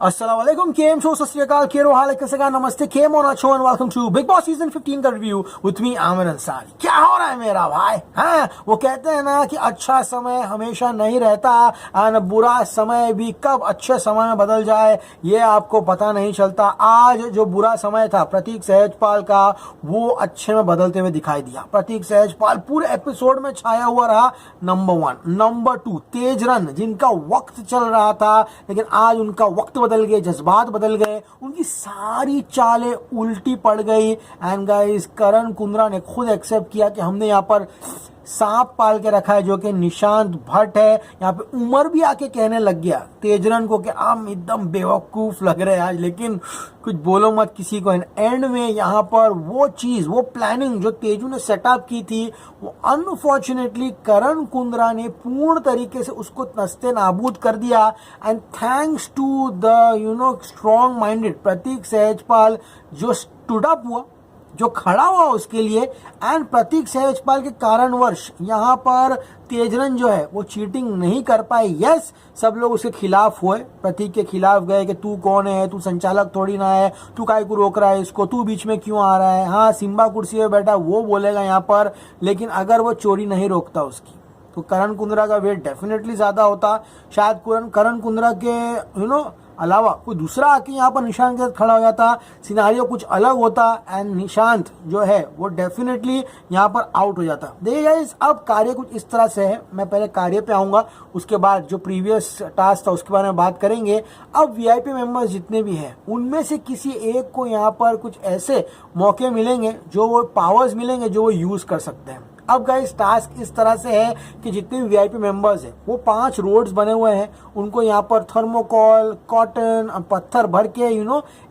Assalamualaikum, KM show, सत श्री अकाल, केरो हाल है, कैसे का, नमस्ते, KM on show and welcome to Big Boss season 15 का review with me Aamir Ansari. क्या हो रहा है मेरा भाई? हाँ, वो कहते हैं ना कि अच्छा समय हमेशा नहीं रहता और बुरा समय भी कब अच्छे समय में बदल जाए ये आपको पता नहीं चलता। आज जो बुरा समय था प्रतीक सहजपाल का, वो अच्छे में बदलते हुए दिखाई दिया। प्रतीक सहजपाल पूरे एपिसोड में छाया हुआ रहा, नंबर 1। नंबर 2, तेजरन, जिनका वक्त चल रहा था लेकिन आज उनका वक्त बदल गए, जज्बात बदल गए, उनकी सारी चालें उल्टी पड़ गई। एंड गाइस, करण कुंद्रा ने खुद एक्सेप्ट किया कि हमने यहाँ पर सांप पाल के रखा है जो कि निशांत भट्ट है। यहाँ पे उमर भी आके कहने लग गया तेजरन को कि आप एकदम बेवकूफ लग रहे हैं आज, लेकिन कुछ बोलो मत किसी को। एंड में यहाँ पर वो चीज, वो प्लानिंग जो तेजू ने सेटअप की थी, वो अनफॉर्चुनेटली करण कुंद्रा ने पूर्ण तरीके से उसको नस्ते नाबूद कर दिया। And thanks to the strong minded Prateek Sahajpal जो स्टूड अप हुआ, जो खड़ा हुआ उसके लिए। एंड प्रतीक सहजपाल के कारणवश यहाँ पर तेजरन जो है वो चीटिंग नहीं कर पाए। यस, सब लोग उसके खिलाफ हुए, प्रतीक के खिलाफ गए कि तू कौन है, तू संचालक थोड़ी ना है, तू काय को रोक रहा है इसको, तू बीच में क्यों आ रहा है। हाँ, सिम्बा कुर्सी पे बैठा वो बोलेगा यहाँ पर, लेकिन अगर वो चोरी नहीं रोकता उसकी तो करण कुंद्रा का वेट डेफिनेटली ज्यादा होता। शायद करण कुंद्रा के अलावा कोई दूसरा आके यहाँ पर निशांत के साथ खड़ा हो जाता, सिनारियो कुछ अलग होता एंड निशांत जो है वो डेफिनेटली यहाँ पर आउट हो जाता। देखिए गाइस, अब कार्य कुछ इस तरह से है, मैं पहले कार्य पे आऊंगा, उसके बाद जो प्रीवियस टास्क था उसके बारे में बात करेंगे। अब वीआईपी मेंबर्स जितने भी हैं उनमें से किसी एक को यहाँ पर कुछ ऐसे मौके मिलेंगे, जो वो पावर्स मिलेंगे जो वो यूज कर सकते हैं। अब गाइस, टास्क इस तरह से है कि जितने भी वीआईपी मेंबर्स हैं वो 5 रोड्स बने हुए हैं, उनको यहाँ पर थर्मोकॉल, कॉटन, पत्थर भर के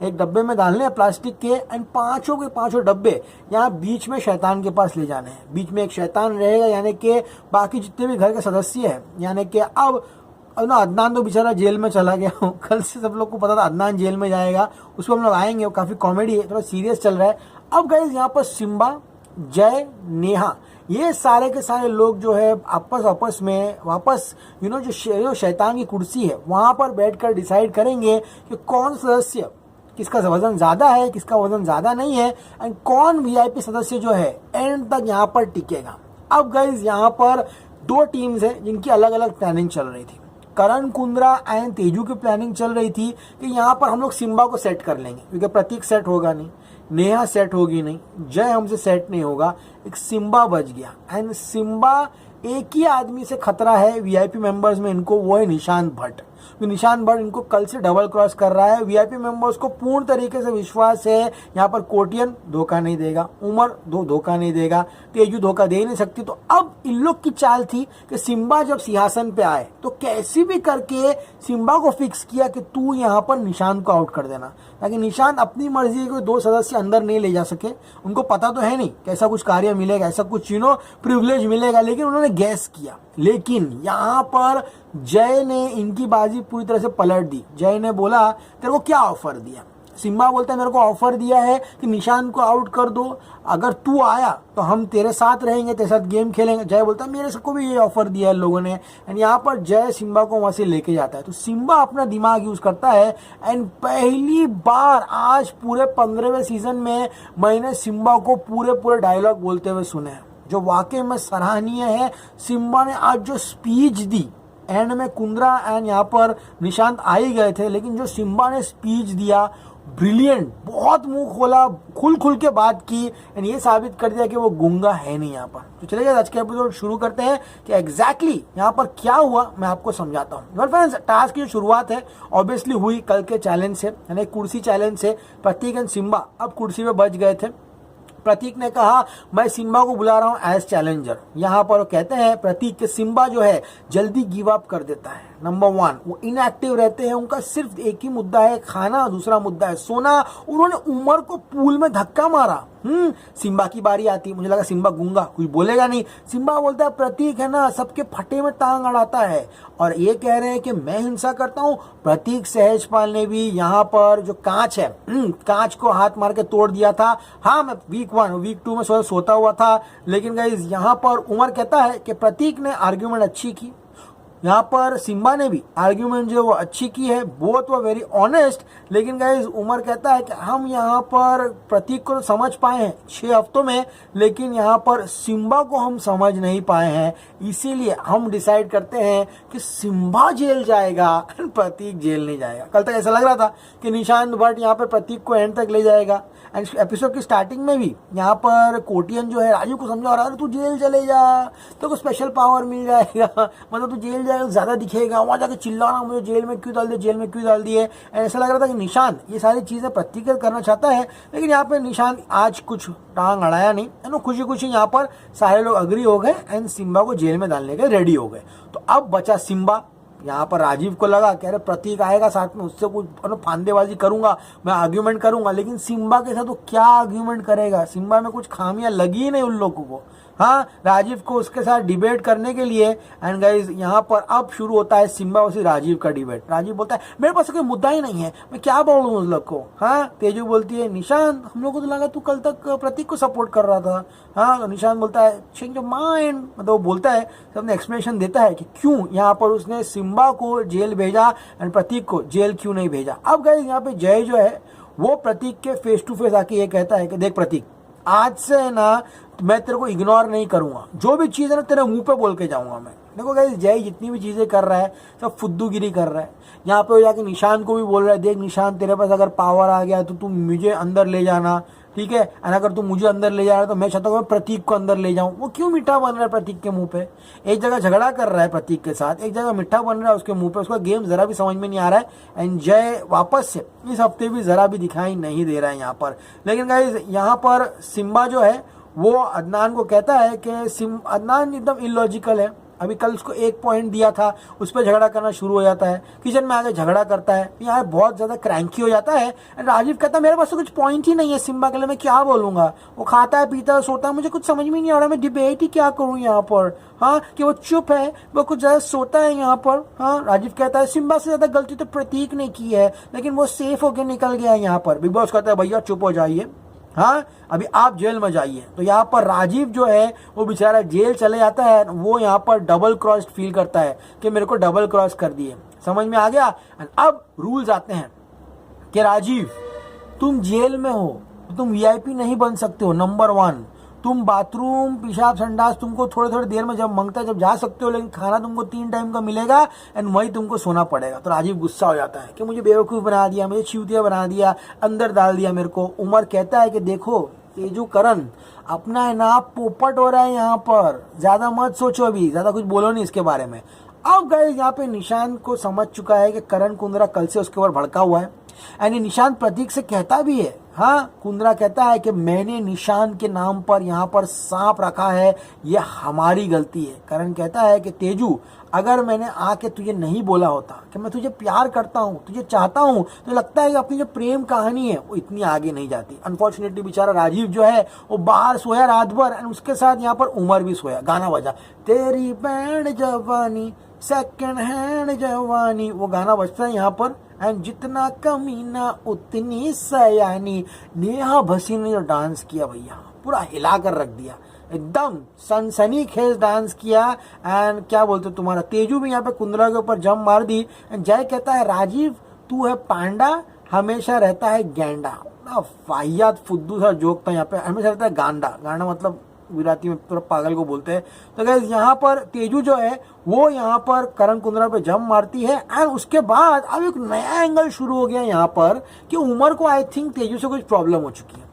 एक डब्बे में डालने हैं प्लास्टिक के। एंड पांचों के पांचों डब्बे यहाँ बीच में शैतान के पास ले जाने हैं। बीच में एक शैतान रहेगा, यानी कि बाकी जितने भी घर के सदस्य हैं, यानी कि अब अदनान तो बेचारा जेल में चला गया कल से सब लोग को पता था अदनान जेल में जाएगा, उसको हम लोग आएंगे, वो काफी कॉमेडी है, थोड़ा सीरियस चल रहा है। अब गाइस, यहाँ पर सिम्बा, जय, नेहा, ये सारे के सारे लोग जो है आपस में वापस जो शैतान की कुर्सी है वहां पर बैठकर डिसाइड करेंगे कि कौन सदस्य, किसका वजन ज्यादा है, किसका वजन ज्यादा नहीं है, एंड कौन वीआईपी सदस्य जो है एंड तक यहाँ पर टिकेगा। अब गाइस, यहाँ पर 2 टीम्स हैं जिनकी अलग अलग प्लानिंग चल रही थी। करण कुंद्रा एंड तेजू की प्लानिंग चल रही थी कि यहाँ पर हम लोग सिम्बा को सेट कर लेंगे, क्योंकि प्रतीक सेट होगा नहीं, नेहा सेट होगी नहीं, जय हमसे सेट नहीं होगा, एक सिम्बा बच गया। एंड सिम्बा एक ही आदमी से खतरा है वीआईपी मेंबर्स में इनको, वो है निशांत भट्ट। तो निशांत भट्ट इनको कल से डबल क्रॉस कर रहा है। वीआईपी मेंबर्स को पूर्ण तरीके से विश्वास है यहाँ पर कोटियन धोखा नहीं देगा, उमर धोखा नहीं देगा, तेजू धोखा दे नहीं सकती। तो अब इन लोग की चाल थी कि सिम्बा जब सिंहासन पे आए तो कैसे भी करके सिम्बा को फिक्स किया कि तू यहाँ पर निशांत को आउट कर देना, ताकि निशांत अपनी मर्जी के 2 सदस्य अंदर नहीं ले जा सके। उनको पता तो है नहीं कैसा कुछ कार्य मिलेगा, ऐसा कुछ प्रिविलेज मिलेगा, लेकिन उन्होंने गैस किया। लेकिन यहाँ पर जय ने इनकी बाजी पूरी तरह से पलट दी। जय ने बोला, तेरे को क्या ऑफर दिया? सिम्बा बोलता है, मेरे को ऑफर दिया है कि निशांत को आउट कर दो, अगर तू आया तो हम तेरे साथ रहेंगे, तेरे साथ गेम खेलेंगे। जय बोलता है, मेरे को भी ये ऑफर दिया है लोगों ने। एंड यहाँ पर जय सिम्बा को वहां से लेके जाता है, तो सिम्बा अपना दिमाग यूज करता है। एंड पहली बार आज पूरे 15वें सीजन में मैंने सिम्बा को पूरे डायलॉग बोलते हुए सुने हैं, जो वाकई में सराहनीय है। सिम्बा ने आज जो स्पीच दी, एंड में कुंद्रा एंड यहाँ पर निशांत आ ही गए थे, लेकिन जो सिम्बा ने स्पीच दिया, ब्रिलियंट, बहुत मुंह खोला, खुल के बात की, एंड ये साबित कर दिया कि वो गुंगा है नहीं यहाँ पर। तो चलिए आज के एपिसोड शुरू करते हैं कि एग्जैक्टली यहाँ पर क्या हुआ, मैं आपको समझाता हूँ। फ्रेंड्स, टास्क की जो शुरुआत है ऑब्वियसली हुई कल के चैलेंज से, यानी कुर्सी चैलेंज से। प्रतीक एंड सिम्बा अब कुर्सी पे बच गए थे। प्रतीक ने कहा, मैं सिम्बा को बुला रहा हूं एज चैलेंजर। यहाँ पर कहते हैं प्रतीक के सिम्बा जो है जल्दी गिव अप कर देता है। नंबर 1, वो इनएक्टिव रहते हैं, उनका सिर्फ एक ही मुद्दा है खाना, दूसरा मुद्दा है सोना। उन्होंने उमर को पूल में धक्का मारा। सिम्बा की बारी आती, मुझे लगा सिम्बा गूंगा, कुछ बोलेगा नहीं। सिम्बा बोलता है, प्रतीक है ना सबके फटे में टांग अड़ाता है, और ये कह रहे हैं कि मैं हिंसा करता हूँ। प्रतीक सहजपाल ने भी यहाँ पर जो कांच है, कांच को हाथ मार के तोड़ दिया था। हाँ, मैं वीक 2 में सोता हुआ था, लेकिन गाइस यहाँ पर उमर कहता है कि प्रतीक ने आर्ग्यूमेंट अच्छी की, यहाँ पर सिम्बा ने भी आर्ग्यूमेंट जो वो अच्छी की है, बोथ वो वेरी ऑनेस्ट। लेकिन गाइज उमर कहता है कि हम यहाँ पर प्रतीक को समझ पाए हैं 6 हफ्तों में, लेकिन यहाँ पर सिम्बा को हम समझ नहीं पाए हैं, इसीलिए हम डिसाइड करते हैं कि सिम्बा जेल जाएगा, प्रतीक जेल नहीं जाएगा। कल तक ऐसा लग रहा था कि निशांत भट्ट यहाँ पर प्रतीक को एंड तक ले जाएगा। एंड एपिसोड की स्टार्टिंग में भी यहाँ पर कोटियन जो है राजू को समझा रहा है, तू जेल चले जा, तो को स्पेशल पावर मिल जाएगा, मतलब तू जेल जाएगा ज्यादा दिखेगा, वहां जाके चिल्लाना मुझे जेल में क्यों डाल दिए, जेल में क्यों डाल दिए। एंड ऐसा लग रहा था कि निशांत ये सारी चीजें प्रतीक करना चाहता है, लेकिन यहाँ पे निशांत आज कुछ टांग अड़ाया नहीं। एंड खुशी खुशी यहाँ पर सारे लोग अग्री हो गए एंड सिम्बा को जेल में डालने के रेडी हो गए। तो अब बचा सिम्बा। यहाँ पर राजीव को लगा कह रहे प्रतीक आएगा साथ में, उससे कुछ फांदेबाजी करूंगा, मैं आर्ग्यूमेंट करूंगा, लेकिन सिम्बा के साथ वो क्या आर्ग्यूमेंट करेगा, सिम्बा में कुछ खामियां लगी ही नहीं उन लोगों को। हाँ, राजीव को उसके साथ डिबेट करने के लिए। एंड गाइज यहाँ पर अब शुरू होता है सिम्बा और राजीव का डिबेट। राजीव बोलता है मेरे पास कोई मुद्दा ही नहीं है, मैं क्या बोलूँ उस लोग को। हाँ, तेजू बोलती है निशांत हम लोग को तो लगा तू कल तक प्रतीक को सपोर्ट कर रहा था। हाँ, निशांत बोलता है चेंज योर माइंड, मतलब वो बोलता है, सबने एक्सप्लेनेशन देता है कि क्यों यहाँ पर उसने सिम्बा को जेल भेजा एंड प्रतीक को जेल क्यों नहीं भेजा। अब गाइज यहाँ पे जय जो है वो प्रतीक के फेस टू फेस आके ये कहता है कि देख प्रतीक, आज से ना मैं तेरे को इग्नोर नहीं करूंगा, जो भी चीज है ना तेरे मुंह पे बोल के जाऊंगा मैं। देखो गाइस जय जितनी भी चीजें कर रहा है सब फुद्दूगिरी कर रहा है। यहाँ पे जाके निशांत को भी बोल रहा है देख निशांत तेरे पास अगर पावर आ गया तो तुम मुझे अंदर ले जाना, ठीक है, और अगर तुम मुझे अंदर ले जा रहा है तो मैं चाहता हूँ प्रतीक को अंदर ले जाऊं। वो क्यों मीठा बन रहा है प्रतीक के मुंह पे, एक जगह झगड़ा कर रहा है प्रतीक के साथ, एक जगह मीठा बन रहा है उसके मुंह पे, उसका गेम जरा भी समझ में नहीं आ रहा है। एंड जय वापस से इस हफ्ते भी जरा भी दिखाई नहीं दे रहा है यहाँ पर। लेकिन गाइज यहाँ पर सिम्बा जो है वो अदनान को कहता है कि अदनान एकदम इलॉजिकल है, अभी कल उसको 1 पॉइंट दिया था उस पर झगड़ा करना शुरू हो जाता है, किचन में आके झगड़ा करता है, यहाँ बहुत ज्यादा क्रैंकी हो जाता है। एंड राजीव कहता है मेरे पास तो कुछ पॉइंट ही नहीं है सिम्बा के लिए, मैं क्या बोलूंगा, वो खाता है पीता है सोता है, मुझे कुछ समझ में नहीं आ रहा, मैं डिबेट ही क्या करूँ यहाँ पर। हाँ, कि वो चुप है, वो कुछ ज्यादा सोता है यहाँ पर। हाँ, राजीव कहता है सिम्बा से ज्यादा गलती तो प्रतीक ने की है, लेकिन वो सेफ होकर निकल गया है यहाँ पर। बिग बॉस कहता है भैया चुप हो जाइए, हाँ अभी आप जेल में जाइए। तो यहाँ पर राजीव जो है वो बेचारा जेल चले जाता है, वो यहाँ पर डबल क्रॉस फील करता है कि मेरे को डबल क्रॉस कर दिए, समझ में आ गया। अब रूल्स आते हैं कि राजीव तुम जेल में हो तो तुम वीआईपी नहीं बन सकते हो, नंबर 1। तुम बाथरूम पेशाब संडास तुमको थोड़े थोड़ी देर में जब मांगता है जब जा सकते हो, लेकिन खाना तुमको 3 टाइम का मिलेगा एंड वही तुमको सोना पड़ेगा। तो राजीव गुस्सा हो जाता है कि मुझे बेवकूफ़ बना दिया, मुझे चूतिया बना दिया, अंदर डाल दिया मेरे को। उमर कहता है कि देखो तेजू करण अपना है ना पोपट हो रहा है यहाँ पर, ज्यादा मत सोचो, अभी ज्यादा कुछ बोलो नहीं इसके बारे में। अब गाइस यहाँ पे निशांत को समझ चुका है कि करण कुंद्रा कल से उसके ऊपर भड़का हुआ है एंड निशांत प्रतीक से कहता भी है। हाँ, कुंद्रा कहता है कि मैंने निशांत के नाम पर यहाँ पर सांप रखा है, ये हमारी गलती है। करण कहता है कि तेजू अगर मैंने आके तुझे नहीं बोला होता कि मैं तुझे प्यार करता हूँ, तुझे चाहता हूँ, तो लगता है कि अपनी जो प्रेम कहानी है वो इतनी आगे नहीं जाती। अनफॉर्चुनेटली बेचारा राजीव जो है वो बाहर सोया रात भर एंड उसके साथ यहाँ पर उमर भी सोया। गाना बजा तेरी बैंड जवानी सेकंड हैंड जवानी, वो गाना बजता है यहाँ पर। एंड जितना कमीना उतनी सयानी, नेहा भसीन ने जो डांस किया भैया पूरा हिला कर रख दिया, एकदम सनसनी खेज डांस किया। एंड क्या बोलते तुम्हारा तेजू भी यहाँ पे कुंद्रा के ऊपर जम मार दी। एंड जय कहता है राजीव तू है पांडा, हमेशा रहता है गैंडा। वाहियात फुद्दू सा जोक था यहाँ पे, हमेशा रहता है गांडा, गांडा मतलब गुजराती में पूरा पागल को बोलते हैं। तो गाइस यहाँ पर तेजू जो है वो यहाँ पर करण कुंद्रा पे जम मारती है एंड उसके बाद अब एक नया एंगल शुरू हो गया यहाँ पर कि उमर को आई थिंक तेजू से कुछ प्रॉब्लम हो चुकी है।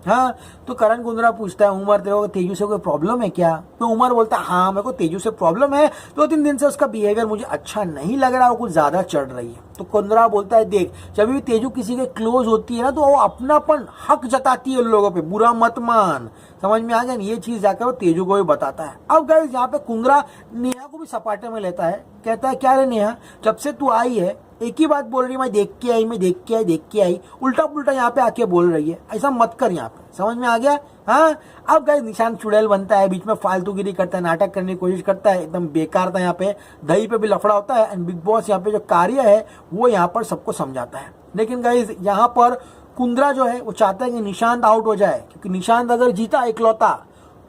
हाँ, तो करण कुंद्रा पूछता है उमर तेरे को तेजू से कोई प्रॉब्लम है क्या? तो उमर बोलता है हाँ मेरे को तेजू से प्रॉब्लम है, 2-3 दिन से उसका बिहेवियर मुझे अच्छा नहीं लग रहा, वो कुछ ज्यादा चढ़ रही है। तो कुंद्रा बोलता है देख जब भी तेजू किसी के क्लोज होती है ना तो वो अपनापन हक जताती है उन लोगों पे, बुरा मत मान, समझ में आ गया। ये चीज जाकर वो तेजू को भी बताता है। अब गाइस यहाँ पे कुंद्रा नेहा को भी सपाटे में लेता है, कहता है क्या रे नेहा जब से तू आई है एक ही बात बोल रही है, मैं देख के आई, मैं देख के आई, उल्टा पुल्टा यहाँ पे आके बोल रही है, ऐसा मत कर यहाँ पे, समझ में आ गया। हाँ, अब गाइस निशांत चुड़ैल बनता है, बीच में फालतूगिरी करता है, नाटक करने की कोशिश करता है, एकदम बेकार था यहाँ पे, दही पे भी लफड़ा होता है। एंड बिग बॉस यहाँ पे जो कार्य है वो यहाँ पर सबको समझाता है। लेकिन गाइस यहाँ पर कुंद्रा जो है वो चाहता है कि निशांत आउट हो जाए, क्योंकि निशांत अगर जीता इकलौता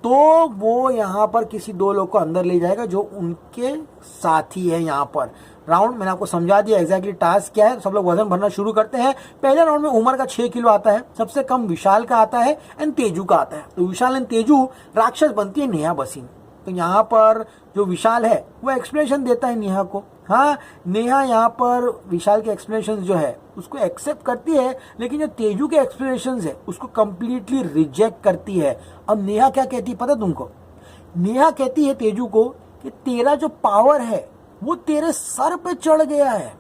तो वो यहाँ पर किसी दो लोग को अंदर ले जाएगा जो उनके साथी है। यहाँ पर राउंड मैंने आपको समझा दिया एग्जैक्टली टास्क क्या है। सब लोग वजन भरना शुरू करते हैं। पहले राउंड में उमर का 6 किलो आता है, सबसे कम विशाल का आता है एंड तेजू का आता है। तो विशाल एंड तेजू राक्षस बनती है नेहा भसीन। तो यहाँ पर जो विशाल है वो एक्सप्लेनेशन देता है नेहा को। हाँ, नेहा यहाँ पर विशाल के एक्सप्लेनेशन जो है उसको एक्सेप्ट करती है, लेकिन जो तेजू के एक्सप्लेनेशन है उसको कंप्लीटली रिजेक्ट करती है। अब नेहा क्या कहती है पता तुमको? नेहा कहती है तेजू को कि तेरा जो पावर है वो तेरे सर पे चढ़ गया है।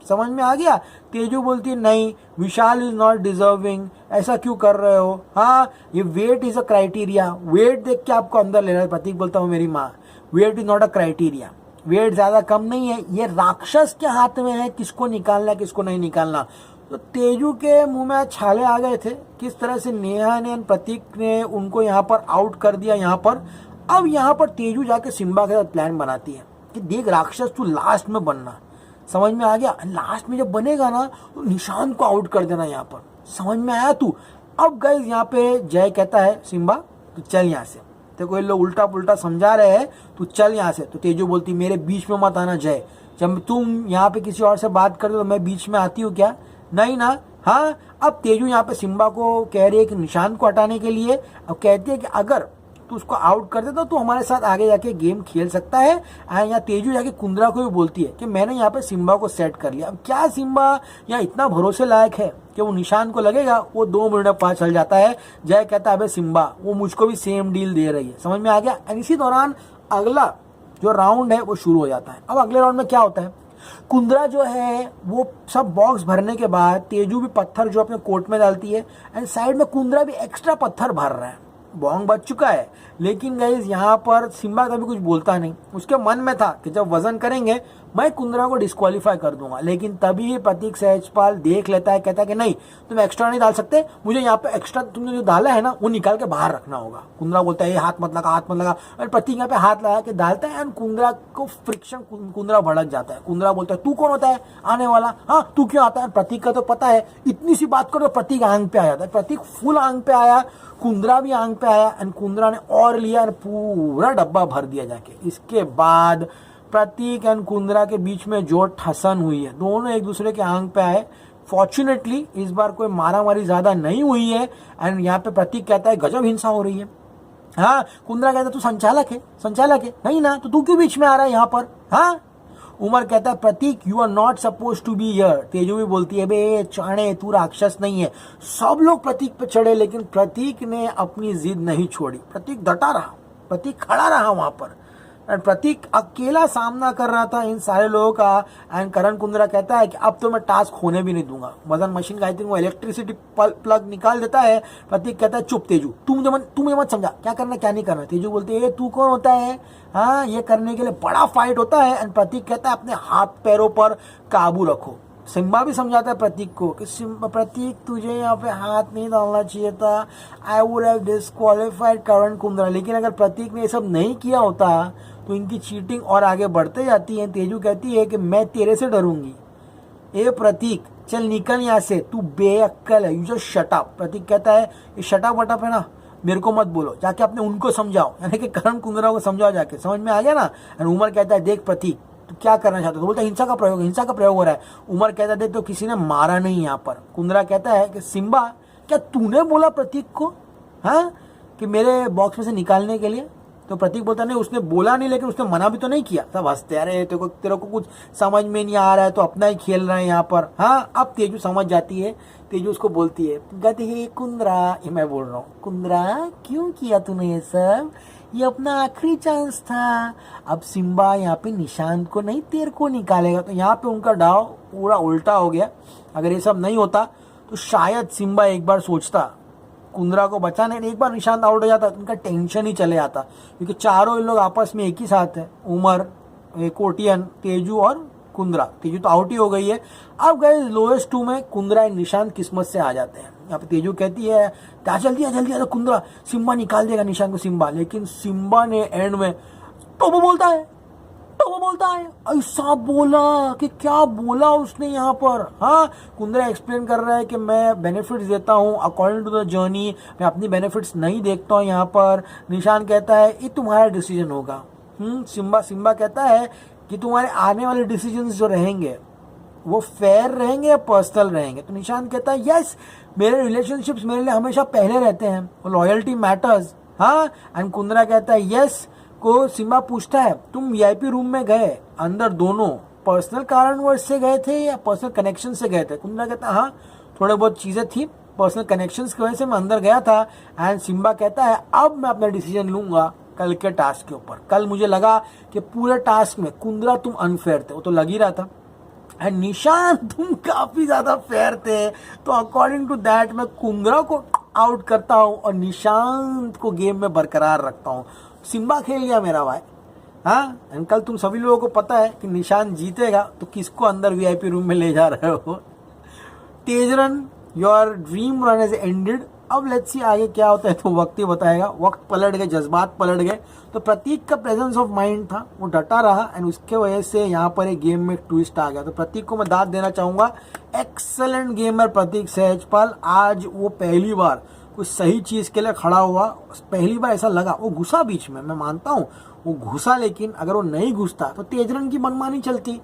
समझ में आ गया? तेजू बोलती है नहीं, विशाल इज नॉट डिजर्विंग, ऐसा क्यों कर रहे हो? हाँ, ये weight is a criteria, weight देख के आपको अंदर लेना है। प्रतीक बोलता हूँ मेरी माँ, weight is not a criteria, weight ज्यादा कम नहीं है, ये राक्षस के हाथ में है किसको निकालना किसको नहीं निकालना। तो तेजू के मुंह में छाले आ गए थे किस तरह से नेहा ने प्रतीक ने उनको यहाँ पर आउट कर दिया। यहाँ पर अब यहाँ पर तेजू जाके सिम्बा के साथ प्लान बनाती है कि देख राक्षस तू लास्ट में बनना। समझ में आ गया? लास्ट में जब बनेगा ना तो निशान को आउट कर देना। यहाँ पर समझ में आया तू? अब गाइस यहाँ पे जय कहता है सिम्बा तू चल यहाँ से, तेरे को ये लोग उल्टा पुल्टा समझा रहे हैं, तू चल यहाँ से। तो तेजू बोलती मेरे बीच में मत आना जय, जब तुम यहाँ पे किसी और से बात करते हो तो मैं बीच में आती हूँ क्या? नहीं ना। हाँ, अब तेजू यहाँ पे सिम्बा को कह रही है कि निशान को हटाने के लिए। अब कहती है कि अगर तू उसको आउट कर दे तो तू हमारे साथ आगे जाके गेम खेल सकता है। यहाँ तेजू जाके कुंद्रा को भी बोलती है कि मैंने यहाँ पे सिम्बा को सेट कर लिया। अब क्या सिम्बा यहाँ इतना भरोसे लायक है कि वो निशान को लगेगा? वो 2 मिनट में पता चल जाता है। जय कहता है अबे सिम्बा वो मुझको भी सेम डील दे रही है। समझ में आ गया? इसी दौरान अगला जो राउंड है वो शुरू हो जाता है। अब अगले राउंड में क्या होता है? कुंद्रा जो है वो सब बॉक्स भरने के बाद तेजू भी पत्थर जो अपने कोट में डालती है एंड साइड में कुंद्रा भी एक्स्ट्रा पत्थर भर रहा है। बॉन्ग बच चुका है, लेकिन गाइस यहाँ पर सिम्बा कभी कुछ बोलता नहीं। उसके मन में था कि जब वजन करेंगे मैं कुंद्रा को डिस्क्वालीफाई कर दूंगा, लेकिन तभी प्रतीक सहजपाल देख लेता है, कहता है कि नहीं तुम एक्स्ट्रा नहीं डाल सकते, मुझे यहाँ पे एक्स्ट्रा तुमने जो डाला है ना वो निकाल के बाहर रखना होगा। कुंद्रा बोलता है हाथ मत लगा हाथ मत लगा, और प्रतीक यहाँ पे हाथ लगा के डालता है एंड कुंद्रा को फ्रिक्शन, कुंद्रा भड़क जाता है। कुंद्रा बोलता है तू कौन होता है आने वाला? हाँ तू क्यों आता है? प्रतीक का तो पता है, इतनी सी बात करो प्रतीक आंग पे आ जाता है। प्रतीक फुल आंग पे आया, कुंद्रा भी आंग पे आया एंड कुंद्रा ने और लिया और पूरा डब्बा भर दिया जाके। इसके बाद प्रतीक एंड कुंद्रा के बीच में जो ठसन हुई है, दोनों एक दूसरे के आंग पे आए। फॉर्चुनेटली इस बार कोई मारामारी ज्यादा नहीं हुई है एंड यहाँ पे प्रतीक कहता है गजब हिंसा हो रही है। हाँ, कुंद्रा कहता है तू संचालक है, संचालक है नहीं ना, तो तू क्यों बीच में आ रहा है यहाँ पर? हाँ, उमर कहता है Prateek you are not suppose to be here. Teju भी बोलती है बे चाणे तू राक्षस नहीं है। सब लोग प्रतीक पे चढ़े, लेकिन प्रतीक ने अपनी जिद नहीं छोड़ी। प्रतीक डटा रहा, प्रतीक खड़ा रहा वहां पर एंड प्रतीक अकेला सामना कर रहा था इन सारे लोगों का। एंड करण कुंद्रा कहता है कि अब तो मैं टास्क होने भी नहीं दूंगा। वजन मशीन का आई थिंक वो इलेक्ट्रिसिटी प्लग निकाल देता है। प्रतीक कहता है चुप तेजू, तू मुझे मत समझा क्या करना क्या नहीं करना। तेजू बोलते है तू कौन होता है? हाँ, ये करने के लिए बड़ा फाइट होता है। एंड प्रतीक कहता है अपने हाथ पैरों पर काबू रखो। सिम्बा भी समझाता है प्रतीक को कि प्रतीक तुझे यहाँ पे हाथ नहीं डालना चाहिए था, आई वुड हैव डिस्क्वालीफाइड करण कुंद्रा। लेकिन अगर प्रतीक ने ये सब नहीं किया होता तो इनकी चीटिंग और आगे बढ़ते जाती है। तेजू कहती है कि मैं तेरे से डरूंगी। ए प्रतीक चल निकल यहाँ से, तू बेअक्कल है, यू जस्ट शट अप। प्रतीक कहता है ये शट अप वटअप है ना, मेरे को मत बोलो, जाके अपने उनको समझाओ, यानी कि करण कुंद्रा को समझाओ जाके। समझ में आ गया ना? एंड उमर कहता है देख प्रतीक तो क्या करना चाहता है? तो बोलता है हिंसा का प्रयोग हो रहा है। उमर कहता है देख तो किसी ने मारा नहीं यहाँ पर। कुंद्रा कहता है कि सिम्बा क्या तूने बोला प्रतीक को हाँ कि मेरे बॉक्स में से निकालने के लिए? तो प्रतीक बोलता नहीं उसने बोला नहीं, लेकिन उसने मना भी तो नहीं किया। सब हंसते अरे तेरे को कुछ समझ में नहीं आ रहा है तो अपना ही खेल रहे हैं यहाँ पर। हाँ, अब तेजू समझ जाती है। तेजू उसको बोलती है गधे कुंद्रा, ये मैं बोल रहा हूँ, कुंद्रा क्यों किया तूने ये सब? ये अपना आखिरी चांस था। अब सिम्बा यहाँ पे निशान को नहीं तेरे को निकालेगा। तो यहाँ पे उनका दाव पूरा उल्टा हो गया। अगर ये सब नहीं होता तो शायद सिम्बा एक बार सोचता कुंद्रा को बचाने, एक बार निशान आउट हो जाता तो उनका टेंशन ही चले जाता, क्योंकि चारों इन लोग आपस में एक ही साथ है, उमर, कोटियन, तेजू और कुंद्रा। तेजू तो आउट ही हो गई है। अब गए लोएस्ट 2 में कुंद्रा एंड निशान किस्मत से आ जाते हैं। यहाँ पे तेजू कहती है क्या जल्दी आ कुंद्रा, सिम्बा निकाल देगा निशान को सिम्बा। लेकिन सिम्बा ने एंड में टोबो बोलता है, वो बोलता है ऐसा बोला कि क्या बोला उसने यहाँ पर। हाँ, कुंद्रा एक्सप्लेन कर रहा है कि मैं बेनिफिट्स देता हूँ अकॉर्डिंग टू द जर्नी, मैं अपनी बेनिफिट्स नहीं देखता हूँ यहाँ पर। निशान कहता है ये तुम्हारा डिसीजन होगा। सिम्बा कहता है कि तुम्हारे आने वाले डिसीजंस जो रहेंगे वो फेयर रहेंगे या पर्सनल रहेंगे। तो निशान कहता है यस, मेरे रिलेशनशिप्स मेरे लिए हमेशा पहले रहते हैं, लॉयल्टी मैटर्स। हाँ, एंड कुंद्रा कहता है यस। को सिम्बा पूछता है तुम वीआईपी रूम में गए अंदर, दोनों पर्सनल कारणवश से गए थे या पर्सनल कनेक्शन से गए थे? कुंद्रा कहता है हाँ, थोड़े बहुत चीजें थी, पर्सनल कनेक्शंस की वजह से मैं अंदर गया था। एंड सिम्बा कहता है अब मैं अपना डिसीजन लूंगा कल के टास्क के ऊपर। कल मुझे लगा कि पूरे टास्क में कुंद्रा तुम अनफेयर थे, वो तो लग ही रहा था, एंड निशान तुम काफी ज्यादा फेयर थे, तो अकॉर्डिंग टू दैट मैं कुंद्रा को आउट करता हूं और निशांत को गेम में बरकरार रखता हूं। सिम्बा खेल गया मेरा भाई। हाँ, एंड कल तुम सभी लोगों को पता है कि निशांत जीतेगा, तो किसको अंदर वीआईपी रूम में ले जा रहे हो? Tejran, your dream run is ended. अब लेट्स सी आगे क्या होता है, तो वक्त ही बताएगा। वक्त पलट गए, जज्बात पलट गए, तो प्रतीक का प्रेजेंस ऑफ माइंड था, वो डटा रहा, एंड उसके वजह से यहाँ पर एक गेम में एक ट्विस्ट आ गया। तो प्रतीक को मैं दाद देना चाहूंगा, एक्सेलेंट गेमर प्रतीक सहजपाल। आज वो पहली बार कुछ सही चीज के लिए खड़ा हुआ, पहली बार ऐसा लगा। वो घुसा बीच में, मैं मानता हूँ वो घुसा, लेकिन अगर वो नहीं घुसता तो तेजरन की मनमानी चलती,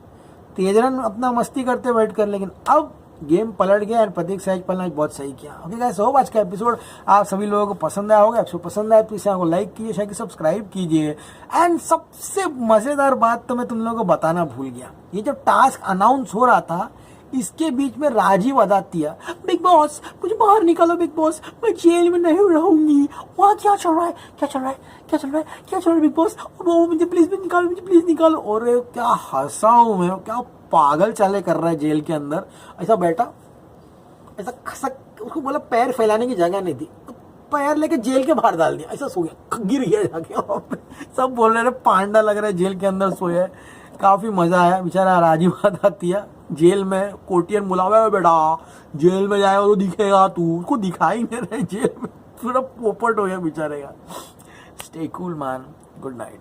तेजरन अपना मस्ती करते बैठ कर, लेकिन अब गेम पलट गया और प्रतीक सहजपाल ने बहुत सही किया। ओके गाइस, होप आज का एपिसोड आप सभी लोगों को पसंद आया होगा। आपको पसंद आया तो इसे को लाइक कीजिए, शेयर कीजिए, सब्सक्राइब कीजिए। एंड सबसे मजेदार बात तो मैं तुम लोगों को बताना भूल गया, ये जब टास्क अनाउंस हो रहा था इसके बीच में राजीव अदातिया, बिग बॉस मुझे बाहर निकालो, बिग बॉस मैं जेल में नहीं रहूंगी, वहाँ क्या चल रहा है, क्या चल रहा है, क्या चल रहा है, क्या चल रहा है बिग बॉस, मुझे प्लीज निकालो, मुझे प्लीज निकालो। और क्या हंसा हूं मैं, क्या पागल चाले कर रहा है जेल के अंदर। ऐसा बैठा, ऐसा खसक, उसको बोला पैर फैलाने की जगह नहीं थी, तो पैर लेके जेल के बाहर डाल दिया, ऐसा सो गया, गिर गया जाके। सब बोल रहे पांडा लग रहा है, जेल के अंदर सोया है। काफी मजा आया। बेचारा राजीव अदातिया जेल में कोटियन बुलावा है, बेटा जेल में जाएगा तो दिखेगा तू, उसको दिखाई नहीं रहे जेल में, पूरा पोपट हो गया बेचारे का। Stay cool man, good night.